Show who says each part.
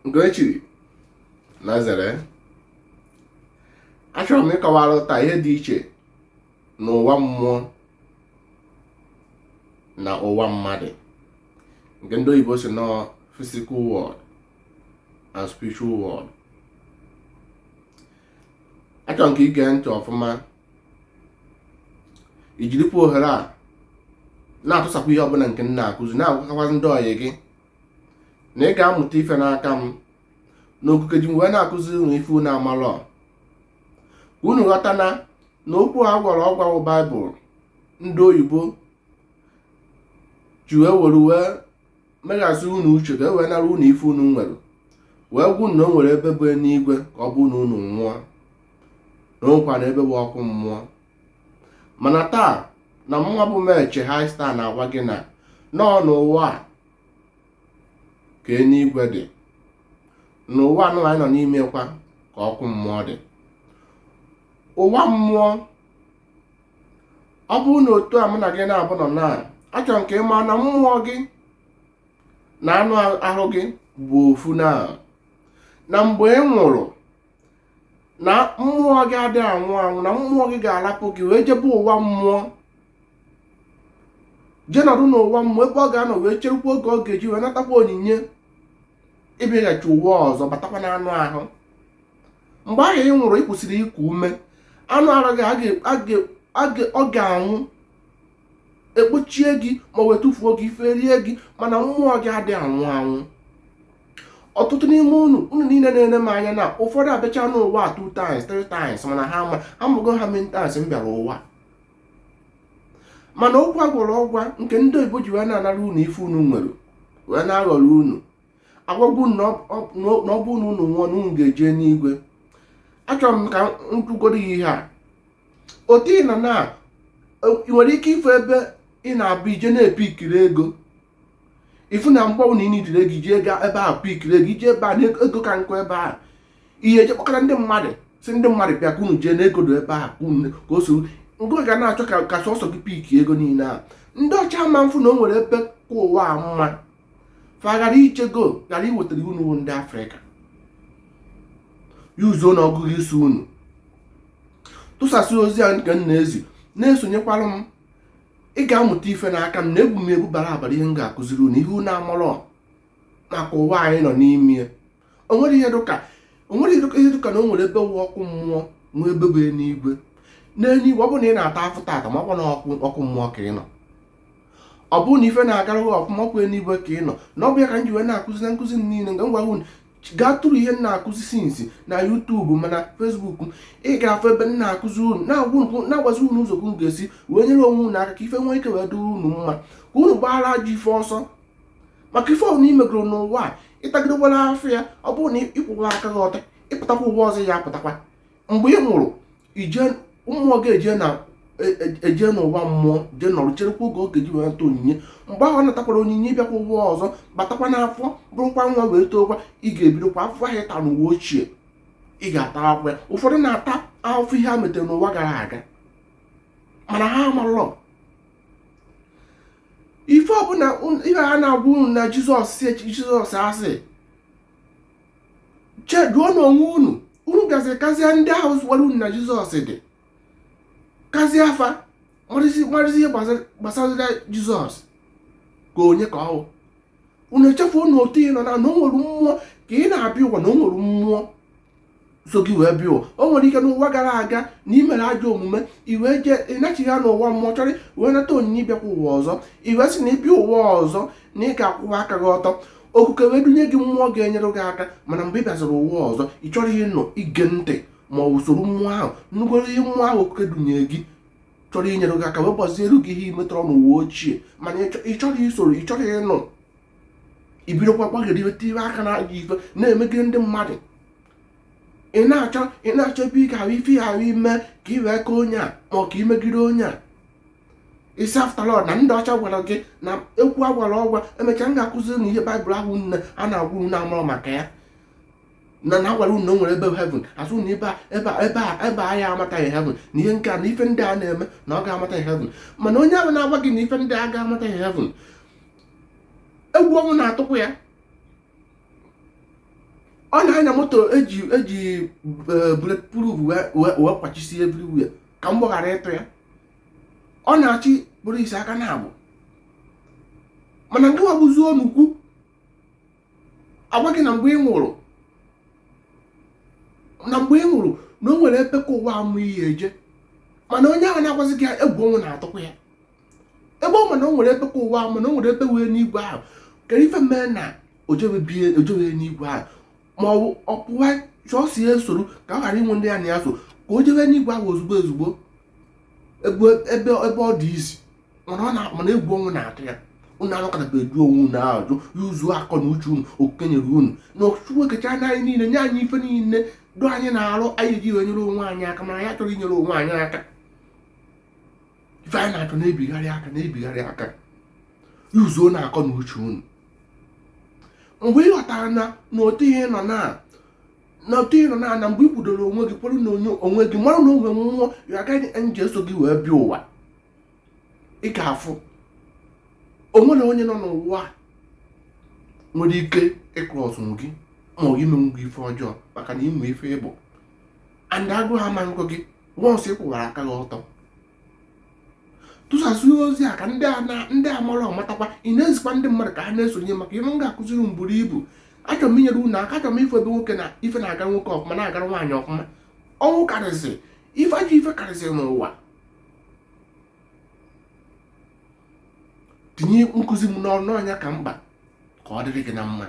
Speaker 1: nke echiri na zere. Achọrọ m ịkọwara taa ihe dị iche n'ụwa mmụọ na ụwa mmadụ, nke ndị oyibo si nọ physical world and spiritual world. Achọrọ m ka ige ntị ọfụma, ijirikwa ohere a na-atụsapụ ihe ọbụla nke m na-akụzi, na-agwakọkwazi ndị ọyị gị na ị ga-amụta ife n'aka m n'okuke ji m wee na-akụziri unu ife unu amalọ. Unu ghọta na okwu a gwara ọgwa Baịbụl ndị oyibo ji wee meghazi unu uche ka e wee nara unu ife unu nwere, wee gwu na o nwere ebe bụ n'igwe ka ọ bụ na unu nwụọ, na okwa na ebe bụ ọkụ mmụọ. Mana taa na mwa bụ meche high star na-agwa gị na nọọ n'ụwa ka eluigwe dị, n'ụwa anụ anyị nọ n'ime kwa ka ọkụ mmụọ dị. Ụwa mmụọ ọ bụrụ na otu a mụ na gị na-abụ nọ na achọrọ nke ịma na mmụọ gị na anụ ahụ gị bụ ofu na mgbe ị nwụrụ na mmụọ gị adịghị anwụ anwụ, na mmụọ gị ga-alapụ gị wee jebe ụwa mmụọ, jee nọdụ n'ụwa mmụọ ebe ọ ga-anọ wee cherukwa oge ọ ga-eji wee natakwa onyinye ịbịaghachi ụwa ọzọ, batakwa na anụ ahụ. Mgbe ahụ ị nwụrụ, ị kwụsịrị iku ume, anụ ahụ gị ọ ga-anwụ, ekpochie gị ma wee tụfuo gị, ferie gị, mana mmụọ gị adịghị anwụ anwụ. Ọtụtụ n'ime unu niile na-ene m anya na ụfọdụ abịacha n'ụwa 2 times 3 times, mana ha amụgo ha mentans m bịara ụwa. Mana okwu agwọrọ ọgwa nke ndị oyibo ji wee na-anara unu ife unu nwere, wee na-aghọrọ unu, agwagwu na ọ bụ unu nwụọ na unu ga-eje n'igwe. Achọrọ m ka m kwugodo ihe a. Otu ị nọ na ị nwere ike ife ebe ị na-abụ ije na-epikiri ego, ifu na mgbanwe na inidire gị jee gaa ebe a pikiri ego, ije ebe a na ego ka nkụ ebe a, ihe eje kpọkara ndị mmadụ si ndị mmadụ bịa ka unu jee na egodo ebe a ka o so ngụ ga na-achọ ka sọsọ gị piki ego niile a. Ndị ọcha ma mfụ na o nwere ebe ka ụwa a mma fa ghara ichego ghara iwetara unu ndị Afrịka yuzuo na ọgụgụ isi unu, tụsasị ozi a nke m na-ezi, na-esonyekwara m. Ị ga-amụta ife n'aka m na egwu bara abara ihe m ga-akụziri unu, ihe unu amarọ maka ụwa anyị nọ n'ime. O nwere ihe dịka na o nwere ebe wụ ọkụ mmụọ nwee ebe bụ n'igwe. N'eluigwe ọ bụrụ na ị na-ata afụ tata ma ọ bụ na ọkụ mmụọ ka ị nọ, ọ bụrụ na ife na-agara gị ọfụma ọkụ eluigwe ka ị nọ, na ọ bụ ya ka m ji wee na-akụzi na nkụzi niile nga m gwara unu gaa tụrụ ihe m na-akụzi sinsi na YouTube mana Facebook. Ị ga-afụ ebe m na-akụzi unu, na-agwazi unu ụzọ unu ga-esi wee nyere onwe unu aka ka ife nwee ike wee duru unu mma, ka unu gbaghara ajọ ife ọsọ. Maka ife ọbụla imegoro n'ụwa a, ịtagidogbara afọ ya, ọ bụrụ na ịkwụwa aka gị ọtọ, ịpụtakwa ụwa ọzọ ya apụtakwa. Mgbe ị nwụrụ, mmụọ ga-eje n'ụwa mmụọ jee nọrọ cherekwa oge ọ ga-eji wee nata onyinye. Mgbe ahụ ọ natakwara onyinye ịbịakwa ụwa ọzọ, batakwa n'afọ, bụrụkwa nwa wee tookwa, ị ga-ebidokwa afọ ahụ ịta n'ụwa ochie, ị ga-ata akwụ ya. Ụfọdụ na-ata ahụfụ ihe ha metere n'ụwa gara aga, mana ha amarọ ife ọbụla. Ihe ha na-agwa unu na Jizọs asị cheduo n'onwe unu gaziri kazie ndị ahụ gwara unu na Jizọs dị, kazie afa marịzi ihe gbasara Jizọs ka onye ka ọ. Unu echefuo na otu ị nọ na o nwere mmụọ ka ị na-abịa ụwa, na o nwere mmụọ so gị wee bịa ụwa. O nwere ike n'ụwa gara aga na ị mere ajọ omume, iwee jee ịnachighị ha n'ụwa mmụọ chọrọ wee nata onyinye ịbịakwa ụwa ọzọ, iwee sị na ịbịa ụwa ọzọ na ị ga-akwụwa aka gị ọtọ, okuke wee dunye gị mmụọ ga-enyere gị aka. Mana mgbe ị bịaziri ụwa ọzọ, ị chọrọ ihe nọ ige ntị ma ọ usoro mmụọ ahụ nnugoro ihe mmụọ ahụ okuke dunye gị chọrọ inyere gị aka wee gbaziere gị ihe imetọrọ n'ụwa ochie. Mana ị chọrọ isoro, ị chọrọ ịnụ, ibidokwa gbageriweta ihe aka na ajọ ife na-emegide ndị mmadụ. Ị na-achọ ebe ị ga-ahụ ife ahụ ime ka ị wee ka onye a ma ọ ka imegide onye a. Isi aftalọ na ndị ọcha gwara gị na ekwu agwara ọgwa, emechaa m ga-akụziri na ihe Baịbụl ahụ nne a na-agwa unu na-amụrụ maka ya, na agwara unu na o nwere ebe heaven, azụ na ebe ahịa amataghị heaven, na ihe nke a na ife ndị a na-eme na ọ ga-amataghị heaven. Mana onye ahụ na-agwa gị na ife ndị a ga-amataghị heaven, egwu ọnwụ na-atụkwu ya. ọ na-anya moto eji bulletproof wee kwachisi everywhere ka mgbọ ghara ịtụ ya. Ọ na-achị polisi aka na-abụ, mana nke wabụzuo n'ukwu agwa gị na mgbe ị nwụrụ na o nwere ebe ka ụwa amụ ihe eje, mana onye ahụ na-agwazi gị egwu ọnwụ na-atụkwa ya. Ebe ọ mana o nwere ebe ka ụwa amụ na o nwere ebe wee n'igwe ahụ, kere ife mee na ojebe n'igwe ahụ, ma ọ pụwa chọọ ya esoro ka ọ ghara inwe ndị ya na ya so, ka o jebe n'igwe ahụ ozugbo ebe ọ dị isi, mana egwu ọnwụ na-atụ ya. Unu anọkọtabe edu onwe unu ajụ ya uzu akọ na uche unu okenyere unu na Chukwu ekecha na anyị niile, nye anyị ife niile do anyị na-arụ, anyị ji wee nyere onwe anyị aka, mana ya chọrọ inyere onwe anyị aka. Ife anyị na-achọ na-ebigharị aka ya uzuo na-akọ na uche unu. Mgbe ị ghọtara na otu ihe nọ na mgbe ị kwudoro onwe gị kwere na onwe gị mara na onwe mmụọ ya agaghị nje eso gị wee bịa ụwa, ị ga-afụ onwe na onye nọ n'ụwa nwere ike ịkrọsụ gị ma ọ gị menwu gị ife ọjọọ maka na ịmụ ife ịbụ and agụ ha ma nkọ gị wọnsị ịkwụwara aka gị ọtọ. Tụsasị ozi a ka ndị amara ọmatakwa, ị na-ezikwa ndị mmadụ ka ha na-esonye, maka ihe m ga-akụziri m buru ibu. Achọrọ m inyere unu aka, achọrọ m ife ebe nwoke na ife na-aga nwoke ọfụma na-agara nwaanyị ọfụma. Ọnwụ karịsị ife karịsịrị n'ụwa. Tinye nkụzi m n'ọnụ ọnya ka mkpa ka ọ dịrị gị na mma.